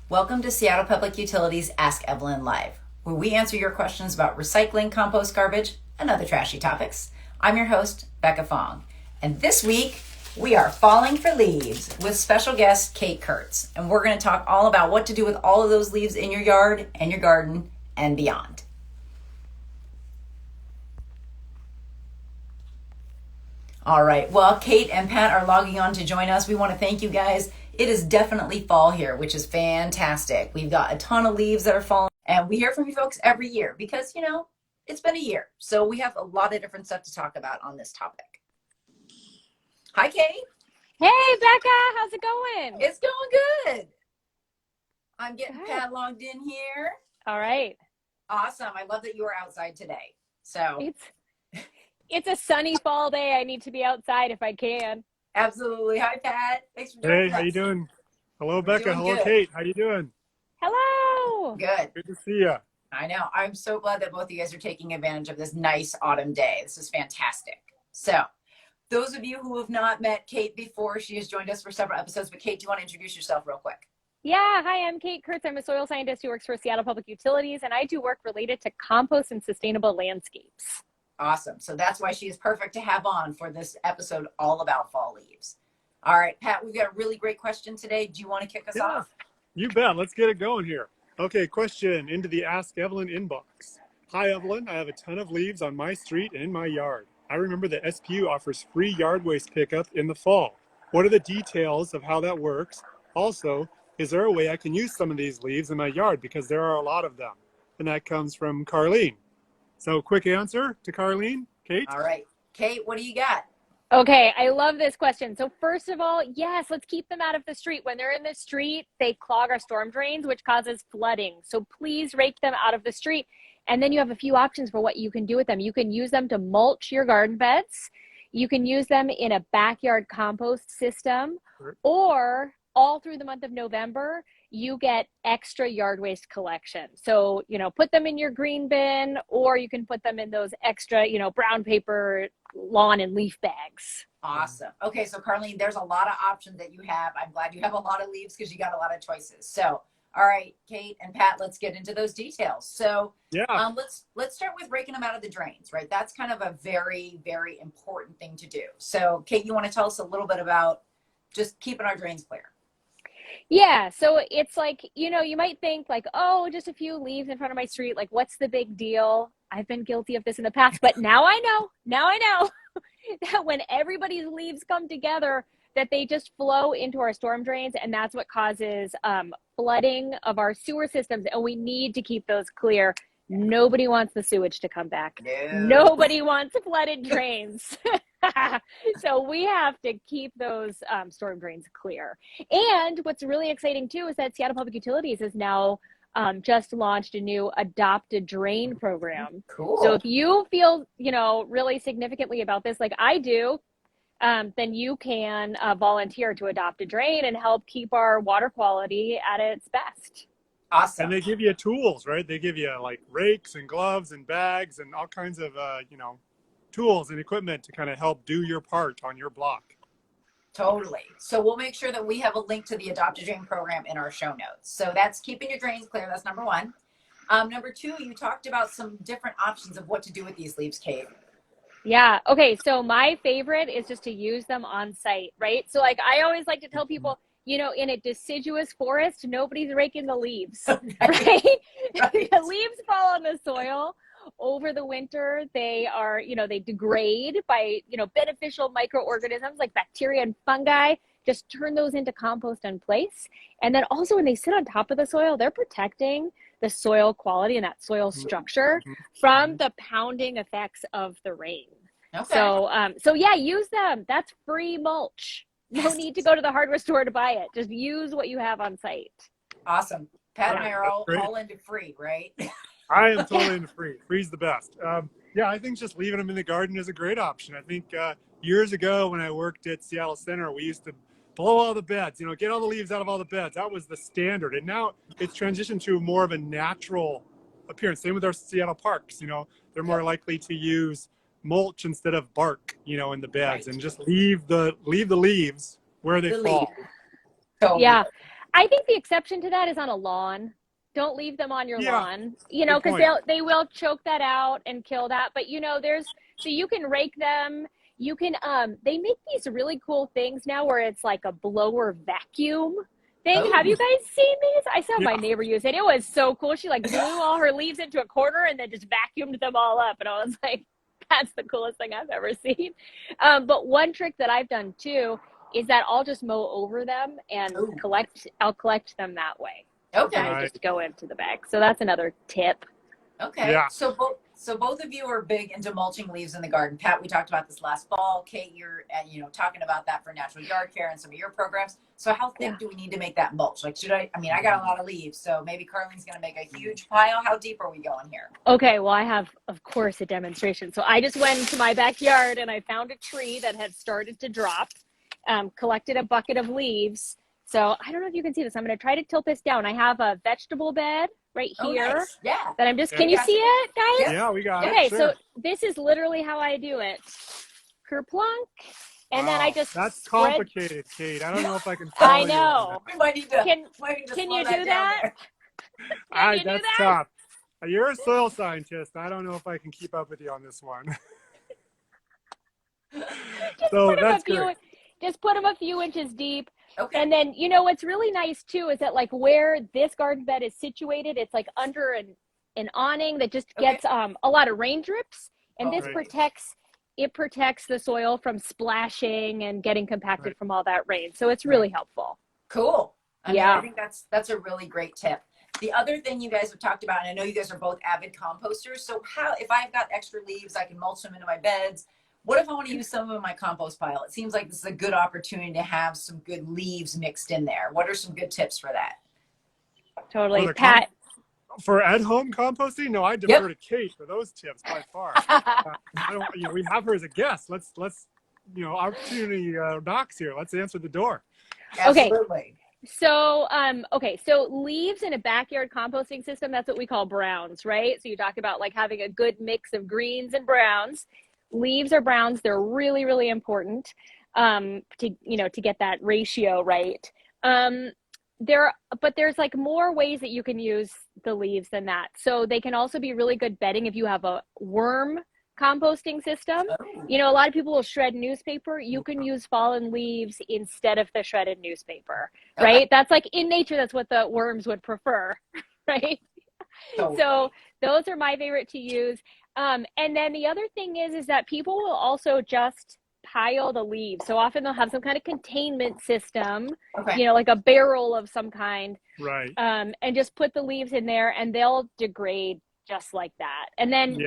Welcome to Seattle Public Utilities Ask Evelyn Live, where we answer your questions about recycling, compost, garbage, and other trashy topics. I'm your host, Becca Fong, and this week we are falling for leaves with special guest Kate Kurtz, and we're going to talk all about what to do with all of those leaves in your yard and your garden and beyond. All right, well, Kate and Pat are logging on to join us. We want to thank you guys. It is definitely fall here, which is fantastic. We've got a ton of leaves that are falling, and we hear from you folks every year because, it's been a year. So we have a lot of different stuff to talk about on this topic. Hi, Kate. Hey, Becca. How's it going? It's going good. I'm getting Pat logged in here. All right. Awesome. I love that you are outside today. So it's a sunny fall day. I need to be outside if I can. Absolutely. Hi, Pat. Thanks for joining us. Hey, how you doing? Hello, Becca. Hello, good. Kate. How you doing? Hello. Good. Good to see you. I know. I'm so glad that both of you guys are taking advantage of this nice autumn day. This is fantastic. So, those of you who have not met Kate before, she has joined us for several episodes. But Kate, do you want to introduce yourself real quick? Yeah. Hi, I'm Kate Kurtz. I'm a soil scientist who works for Seattle Public Utilities, and I do work related to compost and sustainable landscapes. Awesome. So that's why she is perfect to have on for this episode all about fall leaves. All right, Pat, we've got a really great question today. Do you want to kick us off? You bet. Let's get it going here. Okay, question into the Ask Evelyn inbox. Hi, Evelyn. I have a ton of leaves on my street and in my yard. I remember the SPU offers free yard waste pickup in the fall. What are the details of how that works? Also, is there a way I can use some of these leaves in my yard because there are a lot of them? And that comes from Carlene. So quick answer to Carlene. Kate? All right. Kate, what do you got? Okay, I love this question. So first of all, yes, let's keep them out of the street. When they're in the street, they clog our storm drains, which causes flooding. So please rake them out of the street. And then you have a few options for what you can do with them. You can use them to mulch your garden beds. You can use them in a backyard compost system, or all through the month of November, you get extra yard waste collection. So, put them in your green bin, or you can put them in those extra, brown paper lawn and leaf bags. Awesome. Okay, so Carlene, there's a lot of options that you have. I'm glad you have a lot of leaves because you got a lot of choices. So, all right, Kate and Pat, let's get into those details. So, let's start with raking them out of the drains, right? That's kind of a very, very important thing to do. So, Kate, you want to tell us a little bit about just keeping our drains clear? Yeah, so it's like, you might think like, oh, just a few leaves in front of my street. Like, what's the big deal? I've been guilty of this in the past, but now I know that when everybody's leaves come together, that they just flow into our storm drains, and that's what causes flooding of our sewer systems, and we need to keep those clear. Nobody wants the sewage to come back. No. Nobody wants flooded drains. So we have to keep those storm drains clear. And what's really exciting too is that Seattle Public Utilities has now just launched a new Adopt a Drain program. Cool. So if you feel, really significantly about this, like I do, then you can volunteer to adopt a drain and help keep our water quality at its best. Awesome. And they give you tools, right? They give you like rakes and gloves and bags and all kinds of, tools and equipment to kind of help do your part on your block. Totally. So we'll make sure that we have a link to the Adopt a Drain program in our show notes. So that's keeping your drains clear. That's number one. Number two, you talked about some different options of what to do with these leaves, Kate. Yeah. Okay. So my favorite is just to use them on site, right? So like I always like to tell people, in a deciduous forest, nobody's raking the leaves, right? The leaves fall on the soil. Over the winter, they are, they degrade by, beneficial microorganisms like bacteria and fungi. Just turn those into compost in place. And then also when they sit on top of the soil, they're protecting the soil quality and that soil structure from the pounding effects of the rain. Okay. So yeah, use them. That's free mulch. No need to go to the hardware store to buy it. Just use what you have on site. Awesome. Pat and I are all Great. into free, right? I am totally into free. Free's the best. I think just leaving them in the garden is a great option. I think years ago when I worked at Seattle Center, we used to blow all the beds, get all the leaves out of all the beds. That was the standard. And now it's transitioned to more of a natural appearance. Same with our Seattle parks. They're more likely to use mulch instead of bark, in the beds, and just leave the leaves where they fall. Totally. Yeah. I think the exception to that is on a lawn. Don't leave them on your Yeah, lawn, good because point. they will choke that out and kill that. But so you can rake them. You can they make these really cool things now where it's like a blower vacuum thing. Have Oh, you guys seen these? I saw my Yeah. neighbor use it. It was so cool. She like blew all her leaves into a corner and then just vacuumed them all up. And I was like, that's the coolest thing I've ever seen. But one trick that I've done too is that I'll just mow over them and oh, I'll collect them that way. And okay. they Right. just go into the bag. So that's another tip. Okay, Yeah. so both of you are big into mulching leaves in the garden. Pat, we talked about this last fall. Kate, you're talking about that for natural yard care and some of your programs. So how thick Yeah. do we need to make that mulch? Like, I mean, I got a lot of leaves, so maybe Carlene's going to make a huge pile. How deep are we going here? Okay, well, I have, of course, a demonstration. So I just went into my backyard and I found a tree that had started to drop, collected a bucket of leaves. So I don't know if you can see this. I'm going to try to tilt this down. I have a vegetable bed right Oh, here nice. Yeah. that I'm just, Yeah. can you Yeah. see it, guys? Yeah, we got Okay, it. Sure. so this is literally how I do it. Kerplunk. And then I Wow. just That's spread. complicated, Kate. I don't know if I can I follow you on know. We might need to, Can slow you that do down that? there. Can you do That's that? tough. You're a soil scientist. I don't know if I can keep up with you on this one. Just So put them that's great. just put them a few inches deep. Okay. And then, what's really nice too is that like where this garden bed is situated, it's like under an awning that just gets a lot of rain drips, and this Right. protects the soil from splashing and getting compacted Right. from all that rain. So it's really helpful. Cool. I mean, Yeah. I think that's a really great tip. The other thing you guys have talked about, and I know you guys are both avid composters. So if I've got extra leaves, I can mulch them into my beds. What if I want to use some of my compost pile? It seems like this is a good opportunity to have some good leaves mixed in there. What are some good tips for that? Totally. the Pat. For at-home composting, no, I defer to Kate for those tips by far. I don't. We have her as a guest. Let's opportunity knocks here. Let's answer the door. Okay. Absolutely. So, so leaves in a backyard composting system, that's what we call browns, right? So you talk about like having a good mix of greens and browns. Leaves or browns, they're really, really important to get that ratio right. But there's like more ways that you can use the leaves than that. So they can also be really good bedding if you have a worm composting system. Oh, A lot of people will shred newspaper. You can use fallen leaves instead of the shredded newspaper, right? okay. That's like in nature, that's what the worms would prefer, right? So those are my favorite to use. And then the other thing is that people will also just pile the leaves. So often they'll have some kind of containment system, Okay. like a barrel of some kind, Right. and just put the leaves in there and they'll degrade just like that. And then,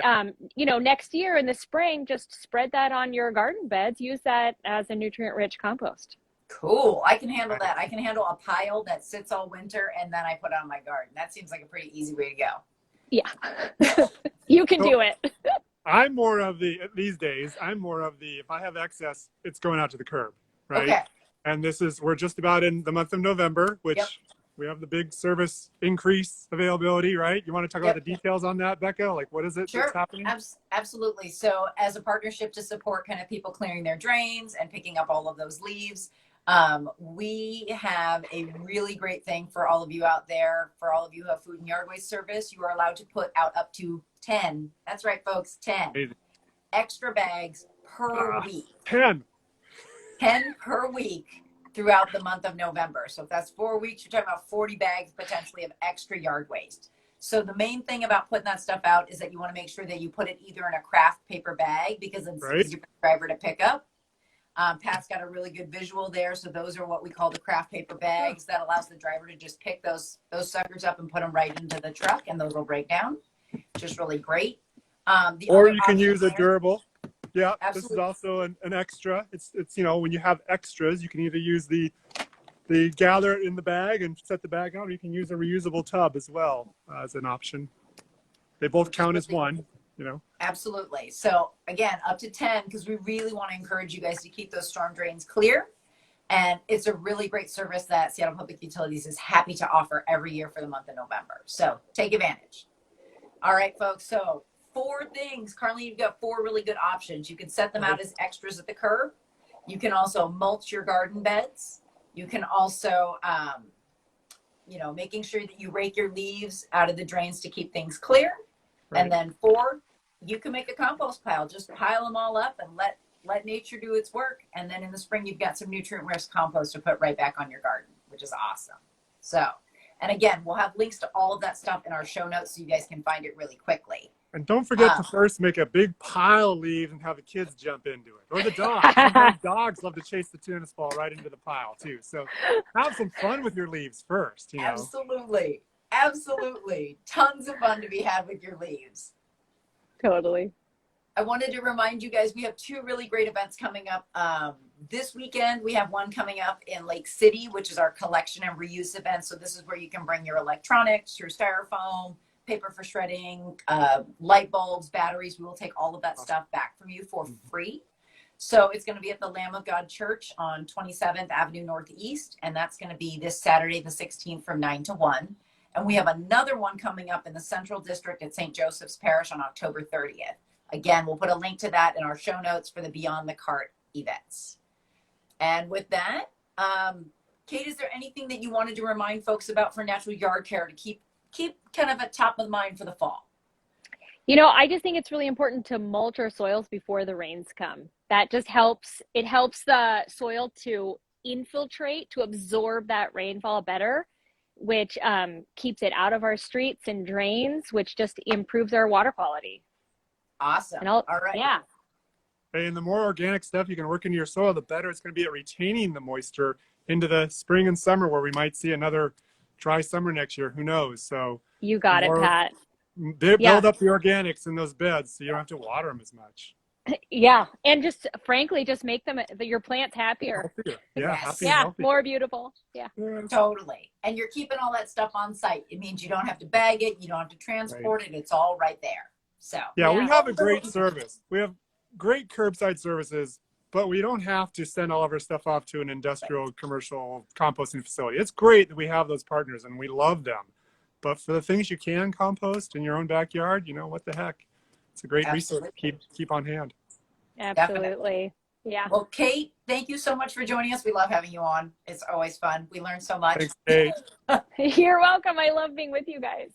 next year in the spring, just spread that on your garden beds. Use that as a nutrient-rich compost. Cool. I can handle that. I can handle a pile that sits all winter and then I put it on my garden. That seems like a pretty easy way to go. Yeah, you can do it. I'm more of these days. I'm more of if I have excess, it's going out to the curb, right? Okay. And we're just about in the month of November, which we have the big service increase availability, right? You want to talk about the details on that, Becca? Like, what is it that's happening? Absolutely. So as a partnership to support kind of people clearing their drains and picking up all of those leaves, we have a really great thing for all of you out there. For all of you who have food and yard waste service, you are allowed to put out up to 10. That's right, folks. 10 Amazing. extra bags per week. 10 per week throughout the month of November. So if that's 4 weeks, you're talking about 40 bags potentially of extra yard waste. So the main thing about putting that stuff out is that you want to make sure that you put it either in a craft paper bag because it's easier for the driver to pick up. Pat's got a really good visual there. So those are what we call the craft paper bags that allows the driver to just pick those suckers up and put them right into the truck, and those will break down. Just really great. Or you can use a durable. Yeah, Absolutely. This is also an extra. It's when you have extras, you can either use the gather it in the bag and set the bag out, or you can use a reusable tub as well as an option. They both count as one. Absolutely. So again, up to 10, because we really want to encourage you guys to keep those storm drains clear. And it's a really great service that Seattle Public Utilities is happy to offer every year for the month of November. So take advantage. All right, folks. So 4 things. Carly, you've got 4 really good options. You can set them out as extras at the curb. You can also mulch your garden beds. You can also making sure that you rake your leaves out of the drains to keep things clear. Right. And then 4, you can make a compost pile. Just pile them all up and let nature do its work. And then in the spring, you've got some nutrient-rich compost to put right back on your garden, which is awesome. So, and again, we'll have links to all of that stuff in our show notes so you guys can find it really quickly. And don't forget to first make a big pile of leaves and have the kids jump into it. Or the dogs. Sometimes dogs love to chase the tennis ball right into the pile too. So have some fun with your leaves first. Absolutely. Absolutely. Tons of fun to be had with your leaves. Totally. I wanted to remind you guys, we have 2 really great events coming up. This weekend, we have one coming up in Lake City, which is our collection and reuse event. So this is where you can bring your electronics, your styrofoam, paper for shredding, light bulbs, batteries. We will take all of that stuff back from you for free. So it's going to be at the Lamb of God Church on 27th Avenue Northeast. And that's going to be this Saturday, the 16th from 9 to 1. And we have another one coming up in the Central District at St. Joseph's Parish on October 30th. Again, we'll put a link to that in our show notes for the Beyond the Cart events. And with that, Kate, is there anything that you wanted to remind folks about for natural yard care to keep kind of at top of mind for the fall? I just think it's really important to mulch our soils before the rains come. That just helps. It helps the soil to infiltrate, to absorb that rainfall better, which keeps it out of our streets and drains, which just improves our water quality. Awesome. All right. Yeah. Hey, and the more organic stuff you can work into your soil, the better it's going to be at retaining the moisture into the spring and summer, where we might see another dry summer next year. Who knows? So you got it, Pat. Build up the organics in those beds so you don't have to water them as much. Yeah. And just frankly, just make your plants happier. Yeah. Yes. Happy Yeah. and healthy. More beautiful. Yeah. Totally. And you're keeping all that stuff on site. It means you don't have to bag it. You don't have to transport it. It's all right there. So yeah, we have a great service. We have great curbside services, but we don't have to send all of our stuff off to an industrial commercial composting facility. It's great that we have those partners and we love them. But for the things you can compost in your own backyard, what the heck? It's a great resource to keep on hand. Absolutely. Definitely. Yeah. Well, Kate, thank you so much for joining us. We love having you on. It's always fun. We learn so much. Thanks, Kate. You're welcome. I love being with you guys.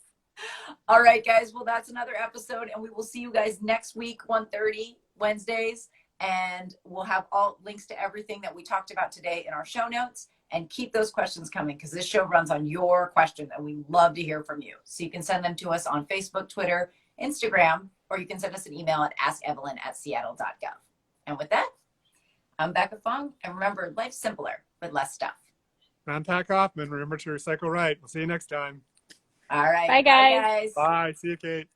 All right, guys. Well, that's another episode, and we will see you guys next week, 1:30 Wednesdays, and we'll have all links to everything that we talked about today in our show notes. And keep those questions coming, because this show runs on your questions, and we love to hear from you. So you can send them to us on Facebook, Twitter, Instagram, or you can send us an email at askevelyn@seattle.gov. And with that, I'm Becca Fong, and remember, life's simpler with less stuff. I'm Pat Kaufman. Remember to recycle right. We'll see you next time. All right. Bye, guys. Bye. See you, Kate.